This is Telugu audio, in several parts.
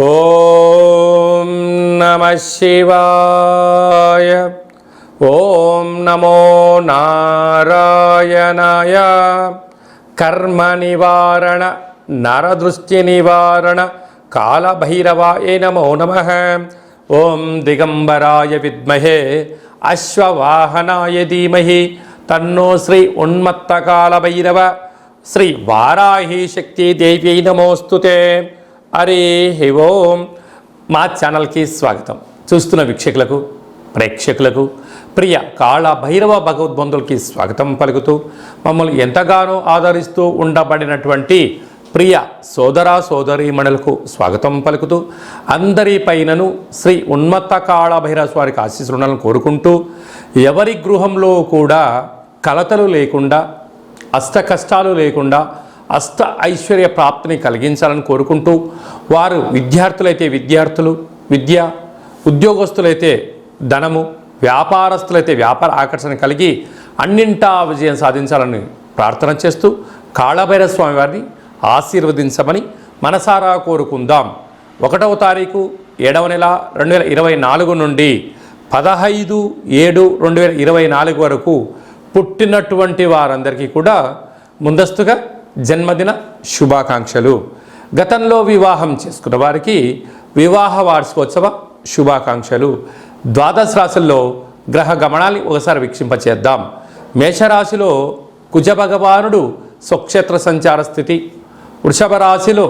ఓం నమః శివాయ. ఓం నమో నారాయణాయ. కర్మ నివారణ నరదృష్టి నివారణ కాళభైరవాయ నమో నమః. ఓం దిగంబరాయ విద్మహే అశ్వవాహనాయ ధీమహి తన్నో శ్రీ ఉన్మత్త కాళభైరవ శ్రీ వారాహి శక్తి దేవ్యై నమోస్తుతే. హరి ఓం. మా ఛానల్కి స్వాగతం. చూస్తున్న వీక్షకులకు ప్రేక్షకులకు ప్రియ కాళభైరవ భగవద్బంధులకి స్వాగతం పలుకుతూ మమ్మల్ని ఎంతగానో ఆదరిస్తూ ఉండబడినటువంటి ప్రియ సోదర సోదరీమణులకు స్వాగతం పలుకుతూ అందరిపైనను శ్రీ ఉన్మత్త కాళభైరవ స్వారికి ఆశీస్సులను కోరుకుంటూ ఎవరి గృహంలో కూడా కలతలు లేకుండా అష్ట కష్టాలు లేకుండా అష్ట ఐశ్వర్య ప్రాప్తిని కలిగించాలని కోరుకుంటూ వారు విద్యార్థులైతే విద్యార్థులు విద్య, ఉద్యోగస్తులైతే ధనము, వ్యాపారస్తులైతే వ్యాపార ఆకర్షణ కలిగి అన్నింటా విజయం సాధించాలని ప్రార్థన చేస్తూ కాళభైరవ స్వామి వారిని ఆశీర్వదించమని మనసారా కోరుకుందాం. 1వ తారీఖు 7వ నెల 2024 నుండి 15/7/2024 వరకు పుట్టినటువంటి వారందరికీ కూడా ముందస్తుగా జన్మదిన శుభాకాంక్షలు. గతంలో వివాహం చేసుకున్న వారికి వివాహ వార్షికోత్సవ శుభాకాంక్షలు. ద్వాదశ రాశుల్లో గ్రహ గమనాన్ని ఒకసారి వీక్షింపచేద్దాం. మేషరాశిలో కుజ భగవానుడు స్వక్షేత్ర సంచార స్థితి, వృషభ రాశిలో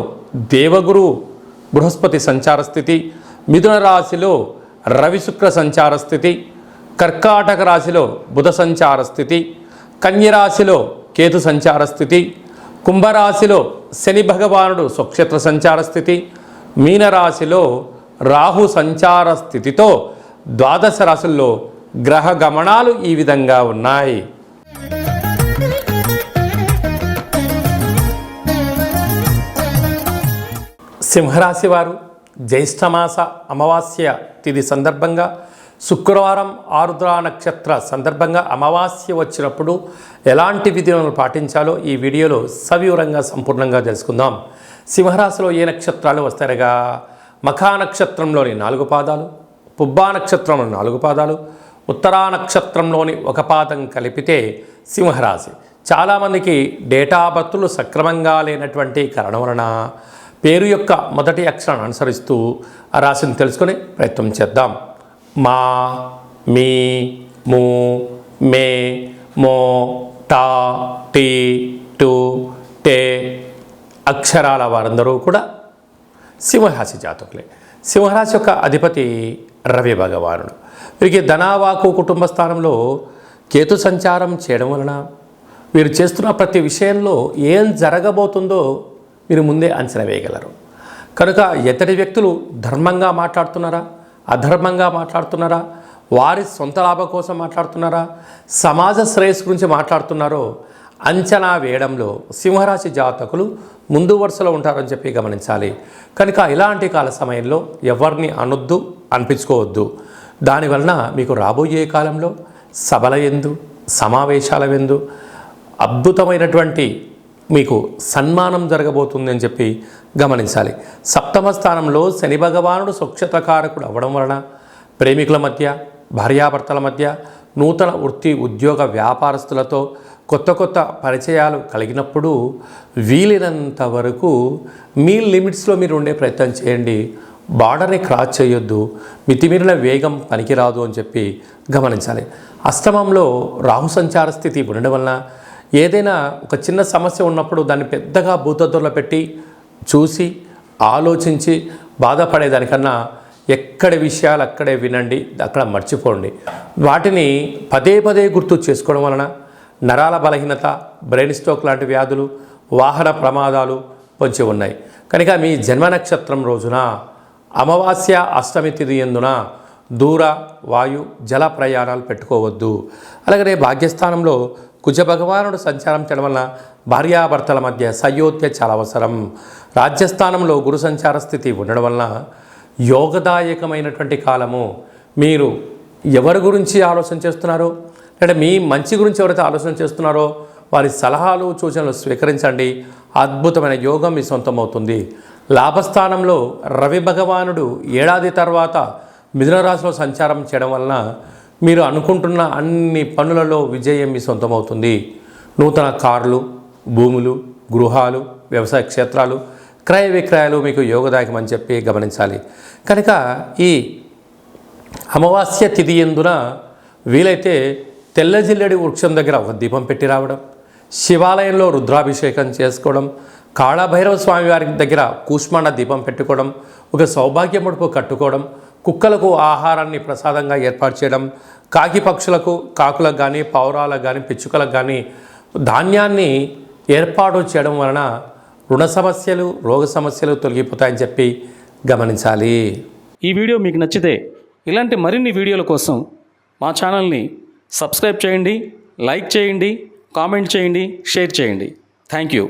దేవగురు బృహస్పతి సంచార స్థితి, మిథున రాశిలో రవి శుక్ర సంచార స్థితి, కర్కాటక రాశిలో బుధ సంచార స్థితి, కన్యరాశిలో కేతు సంచార స్థితి, కుంభరాశిలో శని భగవానుడు స్వక్షేత్ర సంచార స్థితి, మీనరాశిలో రాహు సంచార స్థితితో ద్వాదశ రాశుల్లో గ్రహ గమనాలు ఈ విధంగా ఉన్నాయి. సింహరాశి వారు జ్యేష్ఠమాస అమావాస్య తిథి సందర్భంగా శుక్రవారం ఆరుద్ర నక్షత్ర సందర్భంగా అమావాస్య వచ్చినప్పుడు ఎలాంటి విధులను పాటించాలో ఈ వీడియోలో సవివరంగా సంపూర్ణంగా తెలుసుకుందాం. సింహరాశిలో ఏ నక్షత్రాలు వస్తాయనగా మఖా నక్షత్రంలోని 4 పాదాలు, పుబ్బా నక్షత్రంలోని 4 పాదాలు, ఉత్తరా నక్షత్రంలోని 1 పాదం కలిపితే సింహరాశి. చాలామందికి డేటా బర్తులు సక్రమంగా లేనటువంటి కారణం వలన పేరు యొక్క మొదటి అక్షరాన్ని అనుసరిస్తూ ఆ రాశిని తెలుసుకునే ప్రయత్నం చేద్దాం. మా, మీ, ము, మే, మో, టా, టీ, టు, టే అక్షరాల వారందరూ కూడా సింహరాశి జాతకులే. సింహరాశి యొక్క అధిపతి రవి భగవానుడు. వీరికి ధనావాకు కుటుంబ స్థానంలో కేతు సంచారం చేయడం వలన వీరు చేస్తున్న ప్రతి విషయంలో ఏం జరగబోతుందో మీరు ముందే అంచనా వేయగలరు. కనుక ఎత్తటి వ్యక్తులు ధర్మంగా మాట్లాడుతున్నారా, అధర్మంగా మాట్లాడుతున్నారా, వారి సొంత లాభం కోసం మాట్లాడుతున్నారా, సమాజ శ్రేయస్సు గురించి మాట్లాడుతున్నారో అంచనా వేయడంలో సింహరాశి జాతకులు ముందు వరుసలో ఉంటారని చెప్పి గమనించాలి. కనుక ఇలాంటి కాల సమయంలో ఎవరిని అనొద్దు, అనిపించుకోవద్దు. దానివలన మీకు రాబోయే కాలంలో సభల యందు, సమావేశాల యందు అద్భుతమైనటువంటి మీకు సన్మానం జరగబోతుంది అని చెప్పి గమనించాలి. సప్తమ స్థానంలో శని భగవానుడు స్వక్షేత్రకారకుడు అవ్వడం వలన ప్రేమికుల మధ్య, భార్యాభర్తల మధ్య, నూతన వృత్తి ఉద్యోగ వ్యాపారస్తులతో కొత్త కొత్త పరిచయాలు కలిగినప్పుడు వీలైనంత వరకు మీ లిమిట్స్లో మీరు ఉండే ప్రయత్నం చేయండి. బార్డర్ని క్రాస్ చేయొద్దు. మితిమీరిన వేగం పనికిరాదు అని చెప్పి గమనించాలి. అష్టమంలో రాహు సంచార స్థితి ఉండడం వలన ఏదైనా ఒక చిన్న సమస్య ఉన్నప్పుడు దాన్ని పెద్దగా భూతద్దులో పెట్టి చూసి ఆలోచించి బాధపడేదానికన్నా ఎక్కడి విషయాలు అక్కడే వినండి, అక్కడ మర్చిపోండి. వాటిని పదే పదే గుర్తు చేసుకోవడం వలన నరాల బలహీనత, బ్రెయిన్ స్ట్రోక్ లాంటి వ్యాధులు, వాహన ప్రమాదాలు పొంచి ఉన్నాయి. కనుక మీ జన్మ నక్షత్రం రోజున అమావాస్య అష్టమి తిథి యందున దూర, వాయు, జల ప్రయాణాలు పెట్టుకోవద్దు. అలాగనే భాగ్యస్థానంలో కుజ భగవానుడు సంచారం చేయడం వలన భార్యాభర్తల మధ్య సయోధ్య చాలా అవసరం. రాజ్యస్థానంలో గురు సంచార స్థితి ఉండడం వలన యోగదాయకమైనటువంటి కాలము. మీరు ఎవరి గురించి ఆలోచన చేస్తున్నారో, అంటే మీ మంచి గురించి ఎవరైతే ఆలోచన చేస్తున్నారో వారి సలహాలు సూచనలు స్వీకరించండి. అద్భుతమైన యోగం మీ సొంతం అవుతుంది. లాభస్థానంలో రవి భగవానుడు ఏడాది తర్వాత మిథున రాశిలో సంచారం చేయడం వలన మీరు అనుకుంటున్న అన్ని పనులలో విజయం మీ సొంతమవుతుంది. నూతన కార్లు, భూములు, గృహాలు, వ్యవసాయ క్షేత్రాలు, క్రయ విక్రయాలు మీకు యోగదాయకం అని చెప్పి గమనించాలి. కనుక ఈ అమావాస్య తిథి ఎందున వీలైతే తెల్ల జిల్లెడి వృక్షం దగ్గర ఒక దీపం పెట్టి రావడం, శివాలయంలో రుద్రాభిషేకం చేసుకోవడం, కాళభైరవ స్వామి వారి దగ్గర కూష్మాండ దీపం పెట్టుకోవడం, ఒక సౌభాగ్య ముడుపు కట్టుకోవడం, కుక్కలకు ఆహారాన్ని ప్రసాదంగా ఏర్పాటు చేయడం, కాకి పక్షులకు, కాకులకు కానీ, పౌరాలకు కానీ, పిచ్చుకలకు కానీ ధాన్యాన్ని ఏర్పాటు చేయడం వలన రుణ సమస్యలు, రోగ సమస్యలు తొలగిపోతాయని చెప్పి గమనించాలి. ఈ వీడియో మీకు నచ్చితే ఇలాంటి మరిన్ని వీడియోల కోసం మా ఛానల్ని సబ్స్క్రైబ్ చేయండి, లైక్ చేయండి, కామెంట్ చేయండి, షేర్ చేయండి. Thank you.